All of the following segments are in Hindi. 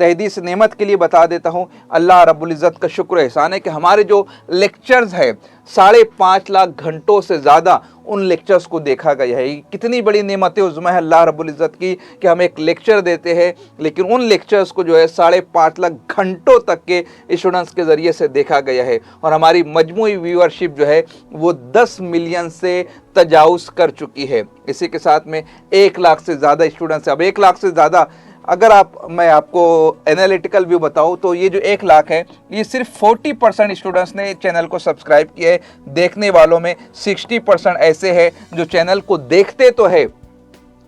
तहदी से नेमत के लिए बता देता हूँ, अल्लाह रब्बुल इज़्ज़त का शुक्र एहसान है कि हमारे जो लेक्चर्स है 5.5 लाख घंटों से ज़्यादा उन लेक्चर्स को देखा गया है। कितनी बड़ी नेमत उज़्मा है अल्लाह रब्बुल इज़्ज़त की कि हम एक लेक्चर देते हैं लेकिन उन लेक्चर्स को जो है 5.5 लाख घंटों तक के स्टूडेंट्स के ज़रिए से देखा गया है और हमारी मजमूई व्यूअरशिप जो है वो 10 मिलियन से तजाउज़ कर चुकी है। इसी के साथ में 1 लाख से ज़्यादा स्टूडेंट्स, अब 1 लाख से ज़्यादा अगर मैं आपको एनालिटिकल व्यू बताऊं तो ये जो 1 लाख है ये सिर्फ 40% स्टूडेंट्स ने चैनल को सब्सक्राइब किया है। देखने वालों में 60% ऐसे हैं जो चैनल को देखते तो है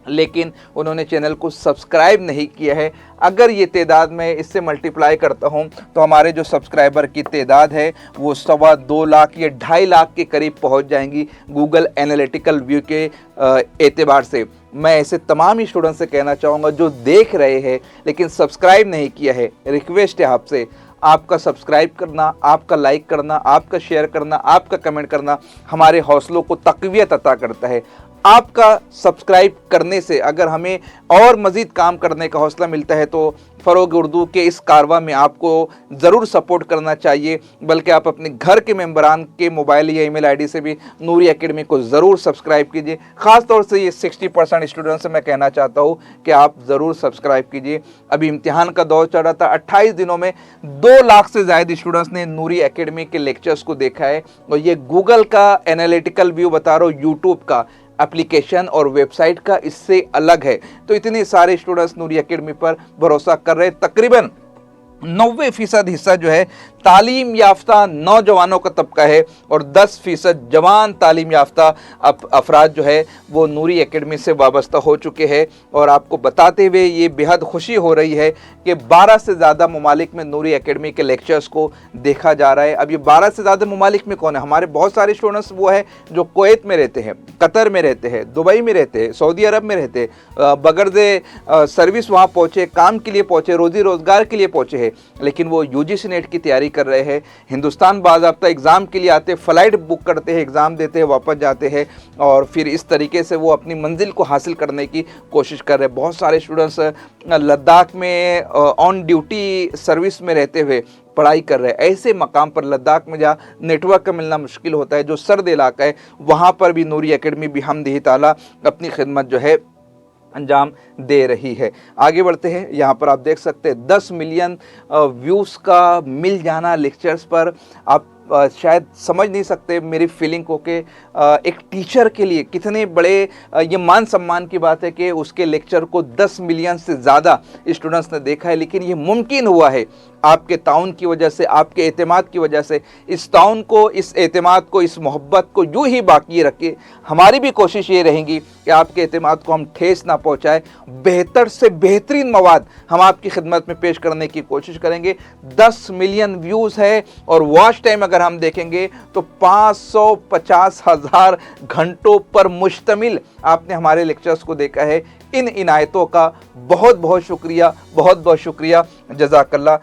लेकिन उन्होंने चैनल को सब्सक्राइब नहीं किया है। अगर ये तादाद में इससे मल्टीप्लाई करता हूँ तो हमारे जो सब्सक्राइबर की तादाद है वो 2.25 लाख या 2.5 लाख के करीब पहुँच जाएंगी गूगल एनालिटिकल व्यू के एतबार से। मैं ऐसे तमाम ही स्टूडेंट से कहना चाहूँगा जो देख रहे हैं लेकिन सब्सक्राइब नहीं किया है, रिक्वेस्ट है आपसे, आपका सब्सक्राइब करना, आपका लाइक करना, आपका शेयर करना, आपका कमेंट करना हमारे हौसलों को तक़वियत अता करता है। आपका सब्सक्राइब करने से अगर हमें और मज़ीद काम करने का हौसला मिलता है तो फ़रोग़ उर्दू के इस कारवा में आपको ज़रूर सपोर्ट करना चाहिए, बल्कि आप अपने घर के मेंबरान के मोबाइल या ईमेल आईडी से भी नूरी एकेडमी को ज़रूर सब्सक्राइब कीजिए। ख़ास तौर से ये 60% स्टूडेंट्स से मैं कहना चाहता हूँ कि आप ज़रूर सब्सक्राइब कीजिए। अभी इम्तिहान का दौर चल रहा था, 28 दिनों में 2 लाख से ज़्यादा स्टूडेंट्स ने नूरी एकेडमी के लेक्चर्स को देखा है और ये गूगल का एनालिटिकल व्यू बता रहा हूँ, यूट्यूब का एप्लीकेशन और वेबसाइट का इससे अलग है। तो इतने सारे स्टूडेंट्स नूरी एकेडमी पर भरोसा कर रहे, तकरीबन 90% हिस्सा जो है तालीम याफ्ता नौजवानों का तबका है और 10% जवान तालीम याफ्ता अफराद जो है वो नूरी एकेडमी से वाबस्ता हो चुके हैं। और आपको बताते हुए ये बेहद खुशी हो रही है कि 12 से ज़्यादा ममालिक में नूरी एकेडमी के लेक्चर्स को देखा जा रहा है। अब ये 12 से ज़्यादा ममालिक में कौन है? हमारे बहुत सारे स्टूडेंट्स वो है जो कुवैत में रहते हैं, कतर में रहते हैं, दुबई में रहते हैं, सऊदी अरब में रहते हैं, बगैर सर्विस वहाँ पहुँचे, काम के लिए पहुँचे, रोज़ी रोज़गार के लिए पहुँचे हैं, लेकिन वो यूजीसी नेट की तैयारी कर रहे हैं। हिंदुस्तान बाज़ाब्ता एग्ज़ाम के लिए आते, फ़्लाइट बुक करते हैं, एग्ज़ाम देते हैं, वापस जाते हैं और फिर इस तरीके से वो अपनी मंजिल को हासिल करने की कोशिश कर रहे हैं। बहुत सारे स्टूडेंट्स लद्दाख में ऑन ड्यूटी सर्विस में रहते हुए पढ़ाई कर रहे हैं। ऐसे मकाम पर लद्दाख में जहाँ नेटवर्क का मिलना मुश्किल होता है, जो सर्द इलाका है, वहाँ पर भी नूरी एकेडमी बिहम्दिही ताला अपनी खिदमत जो है अंजाम दे रही है। आगे बढ़ते हैं, यहाँ पर आप देख सकते हैं 10 मिलियन व्यूज़ का मिल जाना लेक्चर्स पर। आप शायद समझ नहीं सकते मेरी फीलिंग को कि एक टीचर के लिए कितने बड़े ये मान सम्मान की बात है कि उसके लेक्चर को 10 मिलियन से ज़्यादा स्टूडेंट्स ने देखा है। लेकिन ये मुमकिन हुआ है आपके ताउन की वजह से, आपके एतमाद की वजह से। इस ताउन को, इस एतमाद को, इस मोहब्बत को यूँ ही बाकी रखिए। हमारी भी कोशिश ये रहेगी कि आपके एतमाद को हम ठेस ना पहुँचाए, बेहतर से बेहतरीन मवाद हम आपकी खिदमत में पेश करने की कोशिश करेंगे। 10 मिलियन व्यूज़ है और वॉच टाइम अगर हम देखेंगे तो 550,000 घंटों पर मुश्तमिल आपने हमारे लेक्चर्स को देखा है। इन इनायतों का बहुत बहुत शुक्रिया, बहुत बहुत शुक्रिया, जज़ाकल्लाह।